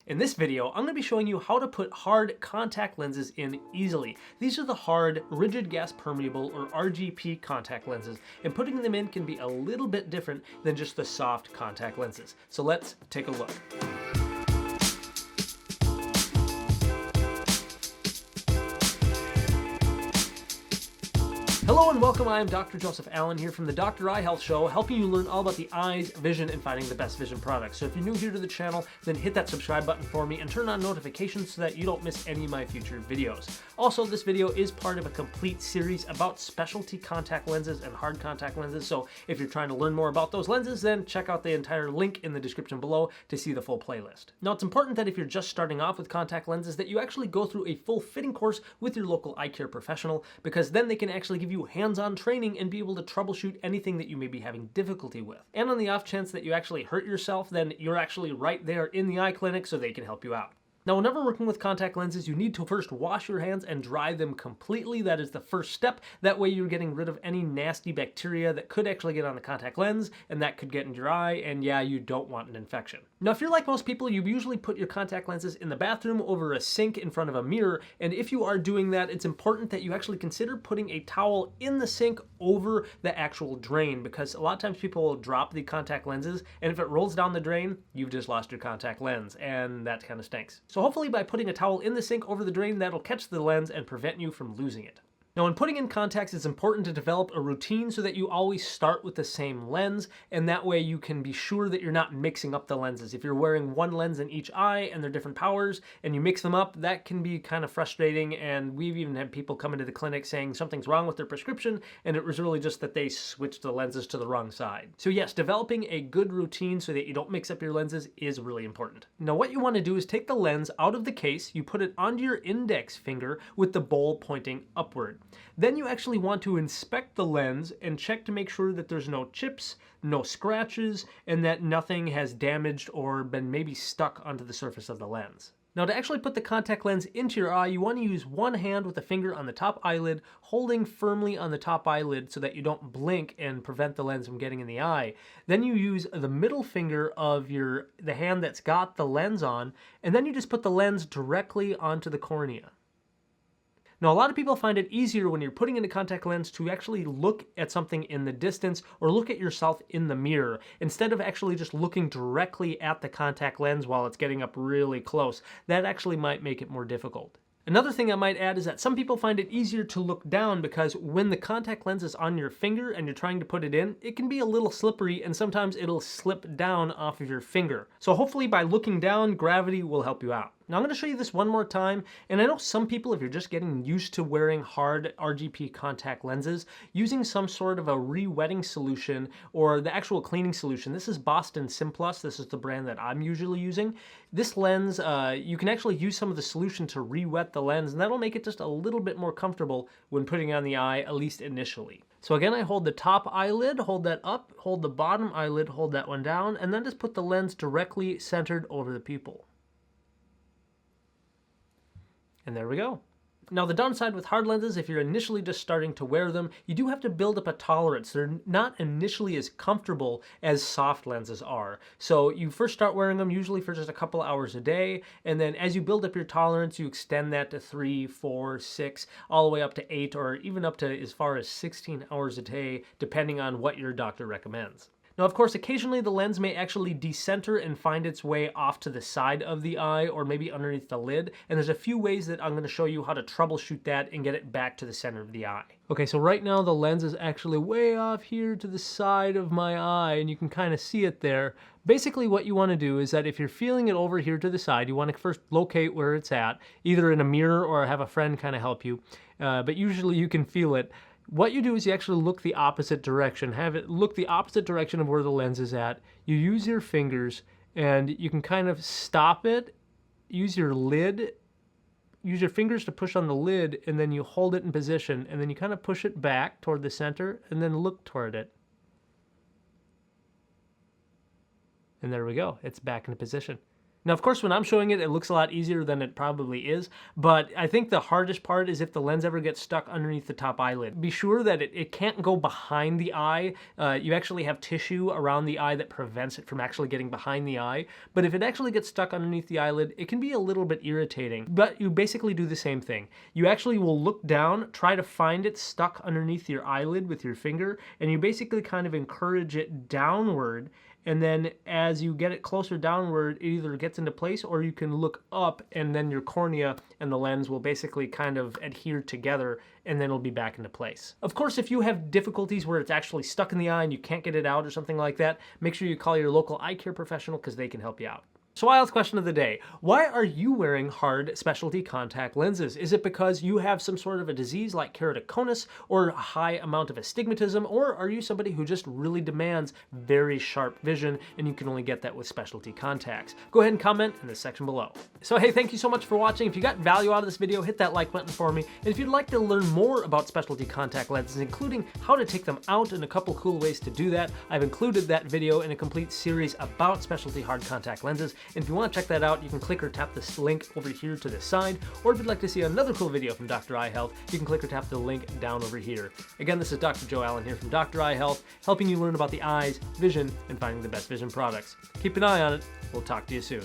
In this video, I'm going to be showing you how to put hard contact lenses in easily. These are the hard, rigid gas permeable or RGP contact lenses, and putting them in can be a little bit different than just the soft contact lenses. So let's take a look. Hello and welcome, I am Dr. Joseph Allen here from the Dr. Eye Health Show, helping you learn all about the eyes, vision, and finding the best vision products. So if you're new here to the channel, then hit that subscribe button for me and turn on notifications so that you don't miss any of my future videos. Also, this video is part of a complete series about specialty contact lenses and hard contact lenses, so if you're trying to learn more about those lenses, then check out the entire link in the description below to see the full playlist. Now, it's important that if you're just starting off with contact lenses that you actually go through a full fitting course with your local eye care professional, because then they can actually give you hands-on training and be able to troubleshoot anything that you may be having difficulty with. And on the off chance that you actually hurt yourself, then you're actually right there in the eye clinic so they can help you out. Now, whenever working with contact lenses, you need to first wash your hands and dry them completely. That is the first step. That way you're getting rid of any nasty bacteria that could actually get on the contact lens, and that could get in your eye, and yeah, you don't want an infection. Now, if you're like most people, you usually put your contact lenses in the bathroom over a sink in front of a mirror, and if you are doing that, it's important that you actually consider putting a towel in the sink over the actual drain, because a lot of times people will drop the contact lenses, and if it rolls down the drain, you've just lost your contact lens, and that kind of stinks. So hopefully by putting a towel in the sink over the drain, that'll catch the lens and prevent you from losing it. Now, when putting in contacts, it's important to develop a routine so that you always start with the same lens, and that way you can be sure that you're not mixing up the lenses. If you're wearing one lens in each eye and they're different powers and you mix them up, that can be kind of frustrating, and we've even had people come into the clinic saying something's wrong with their prescription, and it was really just that they switched the lenses to the wrong side. So yes, developing a good routine so that you don't mix up your lenses is really important. Now, what you want to do is take the lens out of the case, you put it onto your index finger with the bowl pointing upward. Then you actually want to inspect the lens and check to make sure that there's no chips, no scratches, and that nothing has damaged or been maybe stuck onto the surface of the lens. Now, to actually put the contact lens into your eye, you want to use one hand with the finger on the top eyelid, holding firmly on the top eyelid so that you don't blink and prevent the lens from getting in the eye. Then you use the middle finger of the hand that's got the lens on, and then you just put the lens directly onto the cornea. Now, a lot of people find it easier when you're putting in a contact lens to actually look at something in the distance or look at yourself in the mirror instead of actually just looking directly at the contact lens while it's getting up really close. That actually might make it more difficult. Another thing I might add is that some people find it easier to look down because when the contact lens is on your finger and you're trying to put it in, it can be a little slippery and sometimes it'll slip down off of your finger. So hopefully by looking down, gravity will help you out. Now I'm going to show you this one more time, and I know some people, if you're just getting used to wearing hard RGP contact lenses, using some sort of a rewetting solution or the actual cleaning solution. This is Boston Simplus. This is the brand that I'm usually using. This lens, you can actually use some of the solution to re-wet the lens, and that'll make it just a little bit more comfortable when putting it on the eye, at least initially. So again, I hold the top eyelid, hold that up, hold the bottom eyelid, hold that one down, and then just put the lens directly centered over the pupil. And there we go. Now, the downside with hard lenses, if you're initially just starting to wear them, you do have to build up a tolerance. They're not initially as comfortable as soft lenses are. So you first start wearing them usually for just a couple hours a day, and then as you build up your tolerance, you extend that to 3, 4, 6, all the way up to 8, or even up to as far as 16 hours a day, depending on what your doctor recommends. Now, of course, occasionally the lens may actually decenter and find its way off to the side of the eye or maybe underneath the lid, and there's a few ways that I'm going to show you how to troubleshoot that and get it back to the center of the eye. Okay, so right now the lens is actually way off here to the side of my eye, and you can kind of see it there. Basically, what you want to do is that if you're feeling it over here to the side, you want to first locate where it's at, either in a mirror or have a friend kind of help you, but usually you can feel it. What you do is you actually look the opposite direction. Have it look the opposite direction of where the lens is at. You use your fingers and you can kind of stop it. Use your lid. Use your fingers to push on the lid, and then you hold it in position, and then you kind of push it back toward the center and then look toward it. And there we go. It's back into position. Now, of course, when I'm showing it, it looks a lot easier than it probably is, but I think the hardest part is if the lens ever gets stuck underneath the top eyelid. Be sure that it can't go behind the eye. You actually have tissue around the eye that prevents it from actually getting behind the eye, but if it actually gets stuck underneath the eyelid, it can be a little bit irritating. But you basically do the same thing. You actually will look down, try to find it stuck underneath your eyelid with your finger, and you basically kind of encourage it downward, and then as you get it closer downward, it either gets into place or you can look up, and then your cornea and the lens will basically kind of adhere together, and then it'll be back into place. Of course, if you have difficulties where it's actually stuck in the eye and you can't get it out or something like that, make sure you call your local eye care professional because they can help you out. So IELTS question of the day. Why are you wearing hard specialty contact lenses? Is it because you have some sort of a disease like keratoconus or a high amount of astigmatism, or are you somebody who just really demands very sharp vision and you can only get that with specialty contacts? Go ahead and comment in the section below. So hey, thank you so much for watching. If you got value out of this video, hit that like button for me. And if you'd like to learn more about specialty contact lenses, including how to take them out and a couple cool ways to do that, I've included that video in a complete series about specialty hard contact lenses. And if you want to check that out, you can click or tap this link over here to the side, or if you'd like to see another cool video from Dr. Eye Health, you can click or tap the link down over here. Again, this is Dr. Joe Allen here from Dr. Eye Health, helping you learn about the eyes, vision, and finding the best vision products. Keep an eye on it. We'll talk to you soon.